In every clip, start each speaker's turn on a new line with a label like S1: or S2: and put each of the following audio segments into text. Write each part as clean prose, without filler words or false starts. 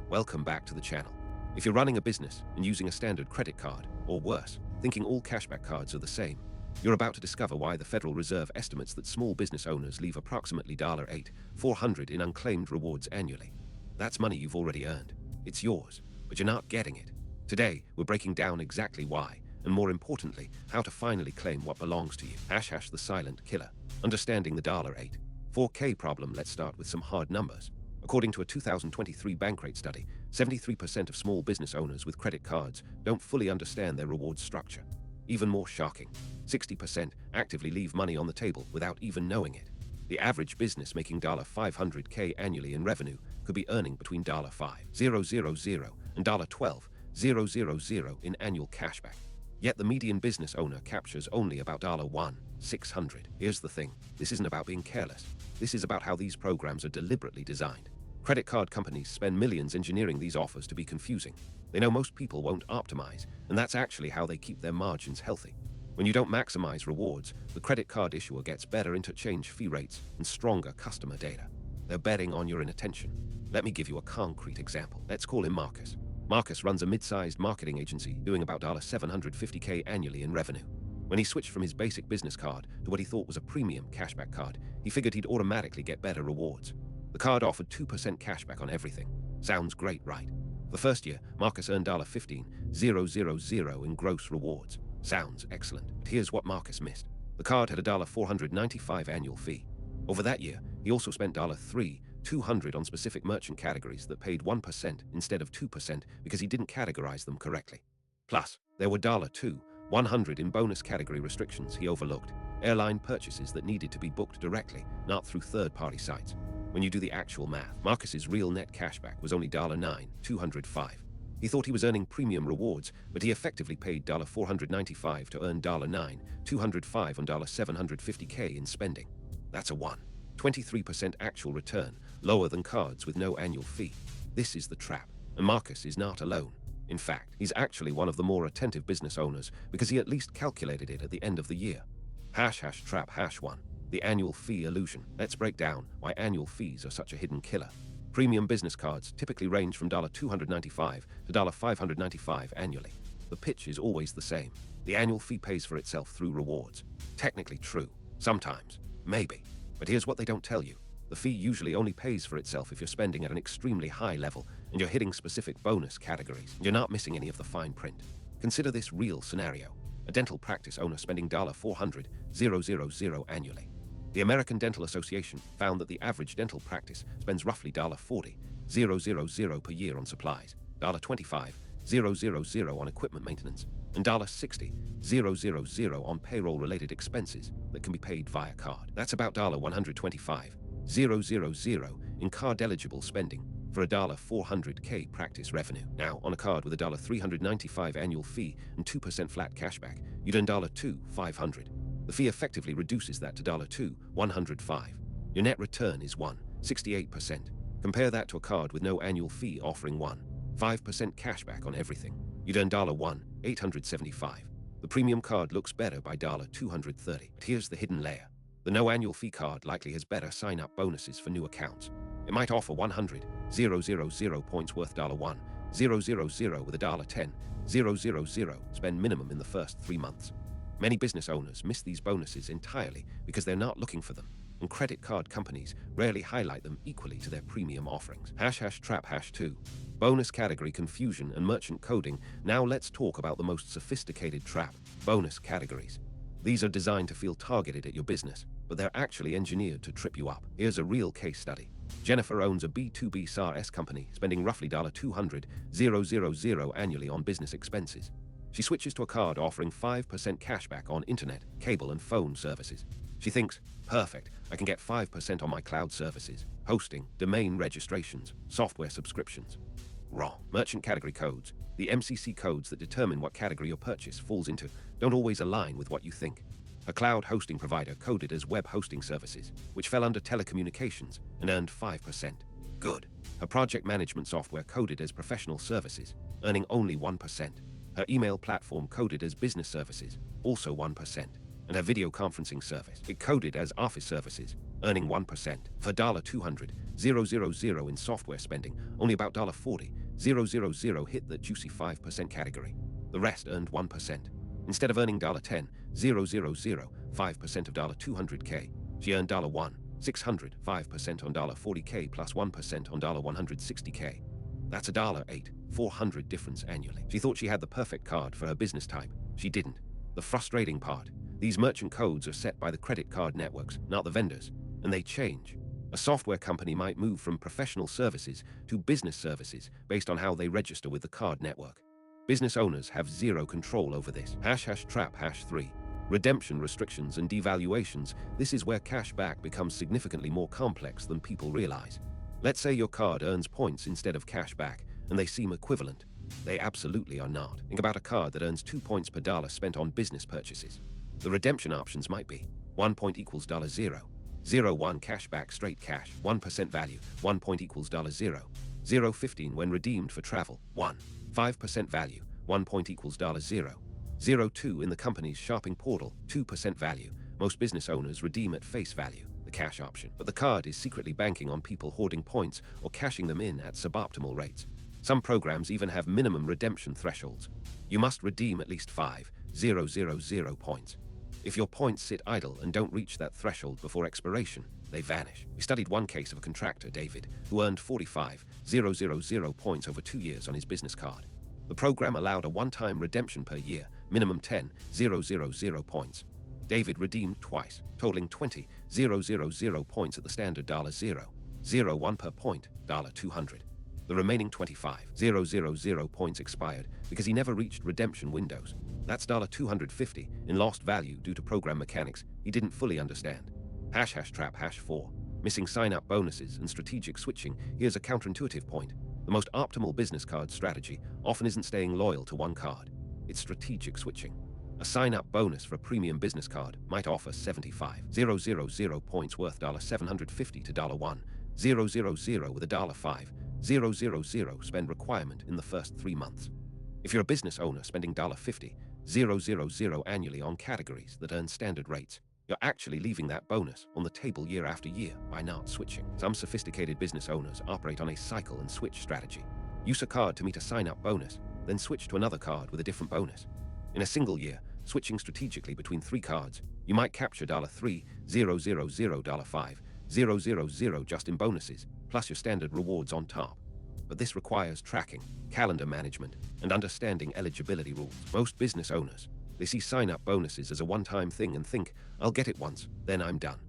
S1: Welcome back to the channel. If you're running a business and using a standard credit card, or worse, thinking all cashback cards are the same, you're about to discover why the Federal Reserve estimates that small business owners leave approximately $8,400 in unclaimed rewards annually. That's money you've already earned. It's yours, but you're not getting it. Today, we're breaking down exactly why, and more importantly, how to finally claim what belongs to you. # the silent killer. Understanding the $8,400 problem, let's start with some hard numbers. According to a 2023 Bankrate study, 73% of small business owners with credit cards don't fully understand their rewards structure. Even more shocking, 60% actively leave money on the table without even knowing it. The average business making $500K annually in revenue could be earning between $5,000 and $12,000 in annual cashback. Yet the median business owner captures only about $1,600. Here's the thing, this isn't about being careless. This is about how these programs are deliberately designed. Credit card companies spend millions engineering these offers to be confusing. They know most people won't optimize, and that's actually how they keep their margins healthy. When you don't maximize rewards, the credit card issuer gets better interchange fee rates and stronger customer data. They're betting on your inattention. Let me give you a concrete example. Let's call him Marcus. Marcus runs a mid-sized marketing agency doing about $750K annually in revenue. When he switched from his basic business card to what he thought was a premium cashback card, he figured he'd automatically get better rewards. The card offered 2% cashback on everything. Sounds great, right? The first year, Marcus earned $15,000 in gross rewards. Sounds excellent. But here's what Marcus missed. The card had a $495 annual fee. Over that year, he also spent $3,200 on specific merchant categories that paid 1% instead of 2% because he didn't categorize them correctly. Plus, there were $2,100 in bonus category restrictions he overlooked, airline purchases that needed to be booked directly, not through third-party sites. When you do the actual math, Marcus's real net cashback was only $9,205. He thought he was earning premium rewards, but he effectively paid $495 to earn $9,205 on $750K in spending. That's a 23% actual return, lower than cards with no annual fee. This is the trap, and Marcus is not alone. In fact, he's actually one of the more attentive business owners because he at least calculated it at the end of the year. #trap#1. The annual fee illusion. Let's break down why annual fees are such a hidden killer. Premium business cards typically range from $295 to $595 annually. The pitch is always the same. The annual fee pays for itself through rewards. Technically true. Sometimes. Maybe. But here's what they don't tell you. The fee usually only pays for itself if you're spending at an extremely high level and you're hitting specific bonus categories. You're not missing any of the fine print. Consider this real scenario. A dental practice owner spending $400,000 annually. The American Dental Association found that the average dental practice spends roughly $40,000 per year on supplies, $25,000 on equipment maintenance, and $60,000 on payroll-related expenses that can be paid via card. That's about $125,000 in card-eligible spending for a $400K practice revenue. Now, on a card with a $395 annual fee and 2% flat cashback, you'd earn $2,500. The fee effectively reduces that to $2,105. Your net return is 68%. Compare that to a card with no annual fee offering 5% cashback on everything. You'd earn $875. The premium card looks better by $230. But here's the hidden layer. The no annual fee card likely has better sign-up bonuses for new accounts. It might offer 100,000 points worth $1,000 with a $10,000 spend minimum in the first 3 months. Many business owners miss these bonuses entirely because they're not looking for them, and credit card companies rarely highlight them equally to their premium offerings. #trap#2. Bonus category confusion and merchant coding. Now let's talk about the most sophisticated trap, bonus categories. These are designed to feel targeted at your business, but they're actually engineered to trip you up. Here's a real case study. Jennifer owns a B2B SaaS company spending roughly $200,000 annually on business expenses. She switches to a card offering 5% cashback on internet, cable, and phone services. She thinks, perfect, I can get 5% on my cloud services, hosting, domain registrations, software subscriptions. Wrong. Merchant category codes, the MCC codes that determine what category your purchase falls into, don't always align with what you think. A cloud hosting provider coded as web hosting services, which fell under telecommunications and earned 5%. Good. A project management software coded as professional services, earning only 1%. Her email platform coded as business services, also 1%. and her video conferencing service. It coded as office services, earning 1%. For $200,000 in software spending, only about $40,000 hit the juicy 5% category. The rest earned 1%. Instead of earning $10,000, 5% of $200K, she earned $1,600, 5% on $40K plus 1% on $160K. That's $400 difference annually. She thought she had the perfect card for her business type. She didn't. The frustrating part, these merchant codes are set by the credit card networks, not the vendors, and they change. A software company might move from professional services to business services based on how they register with the card network. Business owners have zero control over this. #trap #3. Redemption restrictions and devaluations. This is where cashback becomes significantly more complex than people realize. Let's say your card earns points instead of cashback, and they seem equivalent. They absolutely are not. Think about a card that earns 2 points per dollar spent on business purchases. The redemption options might be 1 point equals $0, 0.1 cashback straight cash, 1% value, 1 point equals $0, 0.15 when redeemed for travel, 1, 5% value, 1 point equals $0, 0.2 in the company's shopping portal, 2% value. Most business owners redeem at face value, the cash option, but the card is secretly banking on people hoarding points or cashing them in at suboptimal rates. Some programs even have minimum redemption thresholds. You must redeem at least 5,000 points. If your points sit idle and don't reach that threshold before expiration, they vanish. We studied one case of a contractor, David, who earned 45,000 points over 2 years on his business card. The program allowed a one-time redemption per year, minimum 10,000 points. David redeemed twice, totaling 20,000 points at the standard $0.01 per point, $200. The remaining 25,000 points expired because he never reached redemption windows. That's $250 in lost value due to program mechanics he didn't fully understand. #trap #4. Missing sign-up bonuses and strategic switching. Here's a counterintuitive point. The most optimal business card strategy often isn't staying loyal to one card. It's strategic switching. A sign-up bonus for a premium business card might offer 75,000 points worth $750 to $1,000 with a $5,000 spend requirement in the first 3 months. If you're a business owner spending $50,000 annually on categories that earn standard rates, you're actually leaving that bonus on the table year after year by not switching. Some sophisticated business owners operate on a cycle and switch strategy. Use a card to meet a sign-up bonus, then switch to another card with a different bonus. In a single year, switching strategically between 3 cards, you might capture $3,000, $5,000 just in bonuses, plus your standard rewards on top. But this requires tracking, calendar management, and understanding eligibility rules. Most business owners, they see sign-up bonuses as a one-time thing and think, I'll get it once, then I'm done.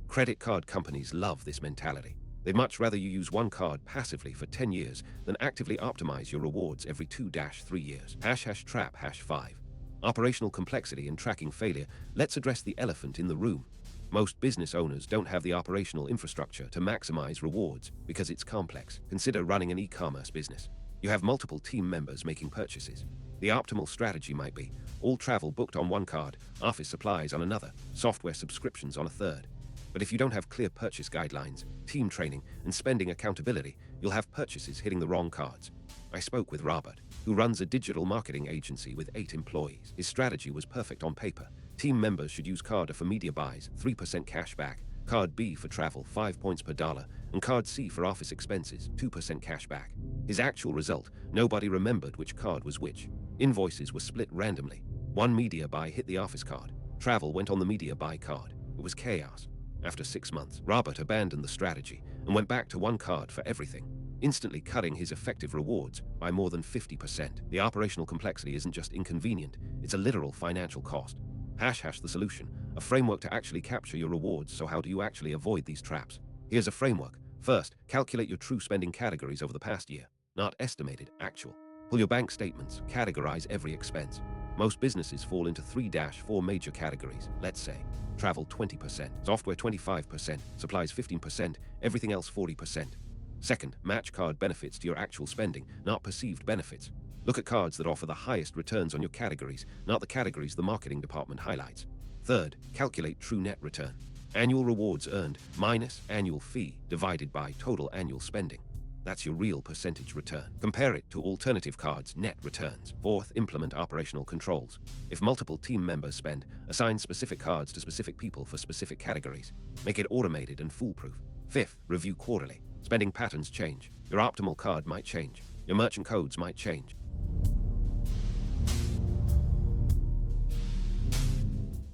S1: Credit card companies love this mentality. They'd much rather you use one card passively for 10 years than actively optimize your rewards every 2-3 years. #trap #5. Operational complexity and tracking failure. Let's address the elephant in the room. Most business owners don't have the operational infrastructure to maximize rewards because it's complex. Consider running an e-commerce business. You have multiple team members making purchases. The optimal strategy might be all travel booked on one card, office supplies on another, software subscriptions on a third. But if you don't have clear purchase guidelines, team training, and spending accountability, you'll have purchases hitting the wrong cards. I spoke with Robert, who runs a digital marketing agency with 8 employees. His strategy was perfect on paper. Team members should use Card A for media buys, 3% cash back, Card B for travel, 5 points per dollar, and Card C for office expenses, 2% cash back. His actual result, nobody remembered which card was which. Invoices were split randomly. One media buy hit the office card. Travel went on the media buy card. It was chaos. After 6 months, Robert abandoned the strategy and went back to one card for everything, instantly cutting his effective rewards by more than 50%. The operational complexity isn't just inconvenient, it's a literal financial cost. # the solution, a framework to actually capture your rewards. So how do you actually avoid these traps? Here's a framework. First, calculate your true spending categories over the past year, not estimated, actual. Pull your bank statements, categorize every expense. Most businesses fall into 3-4 major categories. Let's say travel 20%, software 25%, supplies 15%, everything else 40%. Second, match card benefits to your actual spending, not perceived benefits. Look at cards that offer the highest returns on your categories, not the categories the marketing department highlights. Third, calculate true net return. Annual rewards earned minus annual fee divided by total annual spending. That's your real percentage return. Compare it to alternative cards' net returns. Fourth, implement operational controls. If multiple team members spend, assign specific cards to specific people for specific categories. Make it automated and foolproof. Fifth, review quarterly. Spending patterns change. Your optimal card might change. Your merchant codes might change.